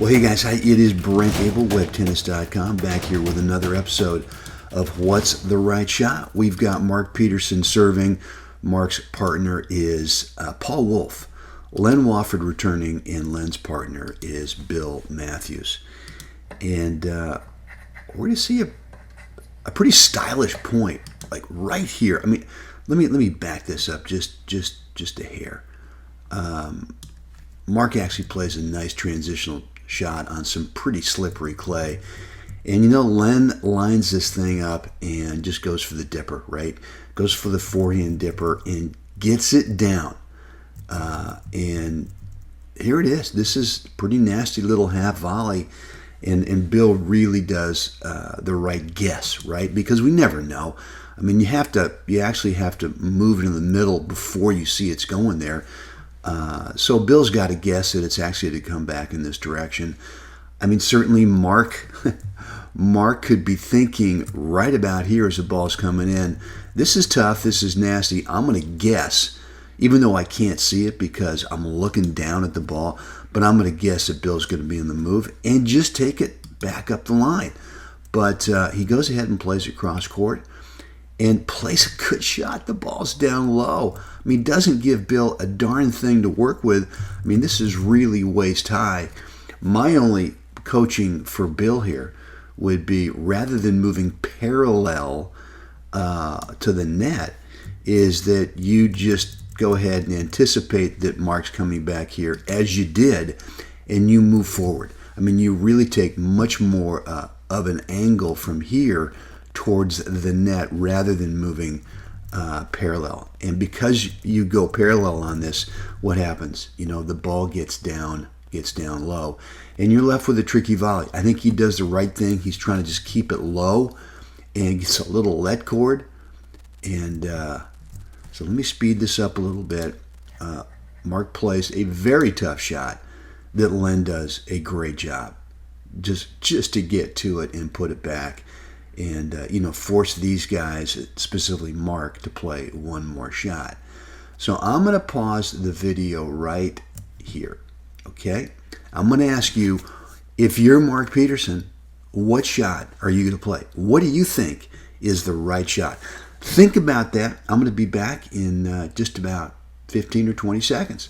Well, hey guys, hi, it is Brent Abel, WebTennis.com, back here with another episode of What's the Right Shot. We've got Mark Peterson serving. Mark's partner is Paul Wolf. Len Wofford returning, and Len's partner is Bill Matthews. And we're going to see a pretty stylish point, like right here. I mean, let me back this up just a hair. Mark actually plays a nice transitional shot on some pretty slippery clay. And Len lines this thing up and just goes for the dipper, right? Goes for the forehand dipper and gets it down. And here it is. This is a pretty nasty little half volley. And Bill really does the right guess, right? Because we never know. I mean, you actually have to move it in the middle before you see it's going there. So Bill's got to guess that it's actually to come back in this direction. I mean, certainly Mark could be thinking right about here as the ball's coming in, this is tough, this is nasty. I'm going to guess, even though I can't see it because I'm looking down at the ball, but I'm going to guess that Bill's going to be in the move and just take it back up the line. But he goes ahead and plays it cross court and plays a good shot. The ball's down low. I mean, doesn't give Bill a darn thing to work with. I mean, this is really waist high. My only coaching for Bill here would be, rather than moving parallel to the net, is that you just go ahead and anticipate that Mark's coming back here, as you did, and you move forward. I mean, you really take much more of an angle from here towards the net rather than moving parallel. And because you go parallel on this, what happens? The ball gets down low, and you're left with a tricky volley. I think he does the right thing. He's trying to just keep it low and gets a little let cord. And so let me speed this up a little bit. Mark plays a very tough shot that Len does a great job just to get to it and put it back. And, force these guys, specifically Mark, to play one more shot. So I'm going to pause the video right here, okay? I'm going to ask you, if you're Mark Peterson, what shot are you going to play? What do you think is the right shot? Think about that. I'm going to be back in just about 15 or 20 seconds.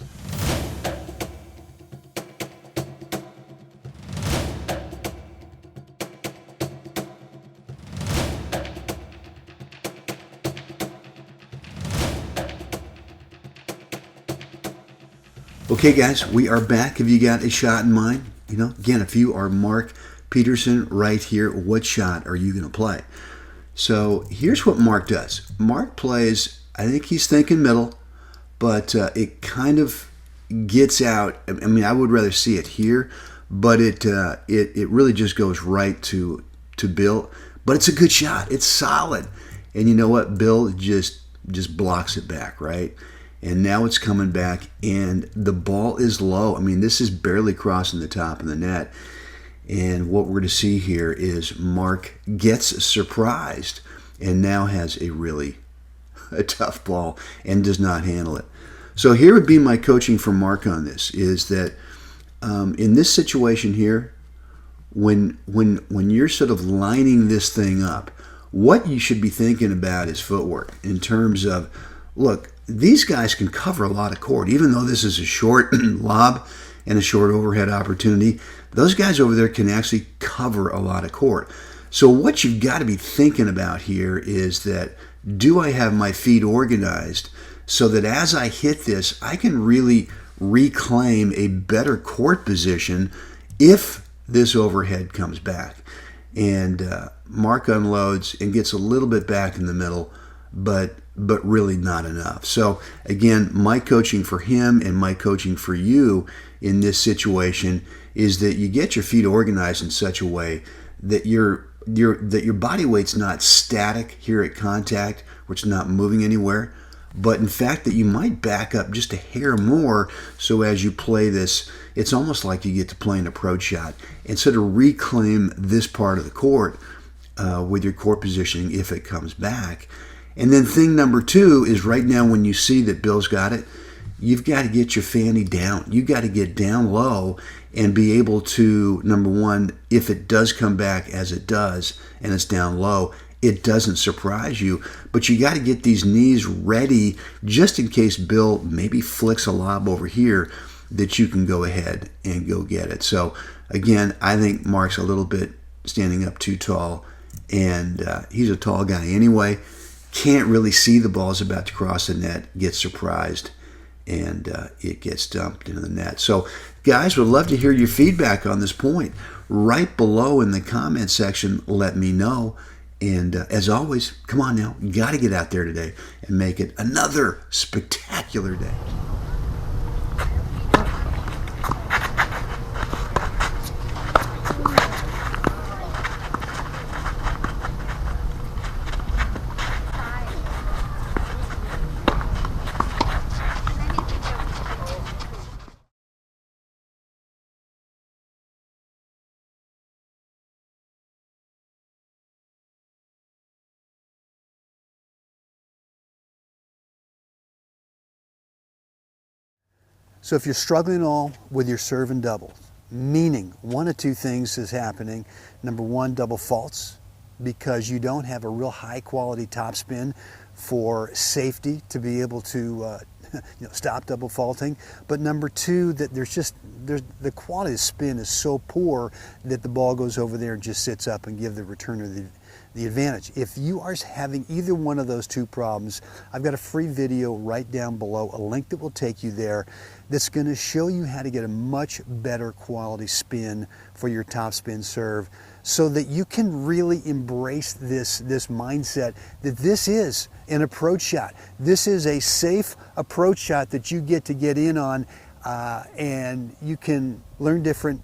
Okay, guys, we are back. Have you got a shot in mind? Again, if you are Mark Peterson right here, what shot are you going to play? So here's what Mark does. Mark plays, I think he's thinking middle, but it kind of gets out. I mean, I would rather see it here, but it really just goes right to Bill. But it's a good shot. It's solid. And you know what? Bill just blocks it back, right? And now it's coming back, and the ball is low. I mean, this is barely crossing the top of the net. And what we're going to see here is Mark gets surprised and now has a tough ball and does not handle it. So here would be my coaching for Mark on this, is that in this situation here, when you're sort of lining this thing up, what you should be thinking about is footwork in terms of, look, these guys can cover a lot of court. Even though this is a short lob and a short overhead opportunity, those guys over there can actually cover a lot of court. So what you've got to be thinking about here is that, do I have my feet organized so that as I hit this, I can really reclaim a better court position if this overhead comes back? And Mark unloads and gets a little bit back in the middle, but really not enough. So again, my coaching for him and my coaching for you in this situation is that you get your feet organized in such a way that your body weight's not static here at contact, where it's not moving anywhere, but in fact that you might back up just a hair more, so as you play this, it's almost like you get to play an approach shot and sort of reclaim this part of the court with your court positioning if it comes back. And then thing number two is, right now when you see that Bill's got it, you've got to get your fanny down. You got to get down low and be able to, number one, if it does come back as it does and it's down low, it doesn't surprise you. But you got to get these knees ready just in case Bill maybe flicks a lob over here, that you can go ahead and go get it. So again, I think Mark's a little bit standing up too tall, and he's a tall guy anyway. Can't really see the ball's about to cross the net, gets surprised, and it gets dumped into the net. So guys, would love to hear your feedback on this point. Right below in the comment section, let me know. And as always, come on now, you got to get out there today and make it another spectacular day. So if you're struggling at all with your serve and double, meaning one of two things is happening. Number one, double faults, because you don't have a real high quality topspin for safety to be able to stop double faulting. But number two, that the quality of spin is so poor that the ball goes over there and just sits up and give the returner the advantage. If you are having either one of those two problems, I've got a free video right down below, a link that will take you there, that's going to show you how to get a much better quality spin for your topspin serve, so that you can really embrace this mindset that this is an approach shot. This is a safe approach shot that you get in on, and you can learn different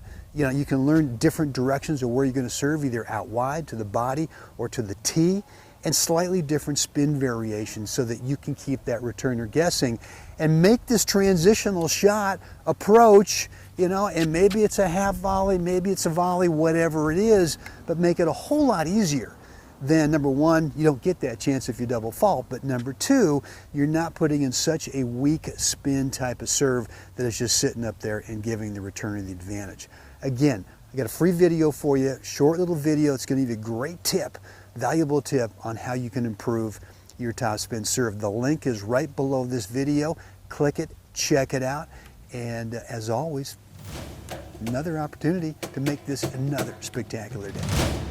directions of where you're going to serve, either out wide to the body or to the tee, and slightly different spin variations, so that you can keep that returner guessing and make this transitional shot approach, and maybe it's a half volley, maybe it's a volley, whatever it is, but make it a whole lot easier. Then number one, you don't get that chance if you double fault, but number two, you're not putting in such a weak spin type of serve that is just sitting up there and giving the returner the advantage. Again, I got a free video for you, short little video. It's going to give you a great tip, valuable tip on how you can improve your topspin serve. The link is right below this video. Click it, check it out, and as always, another opportunity to make this another spectacular day.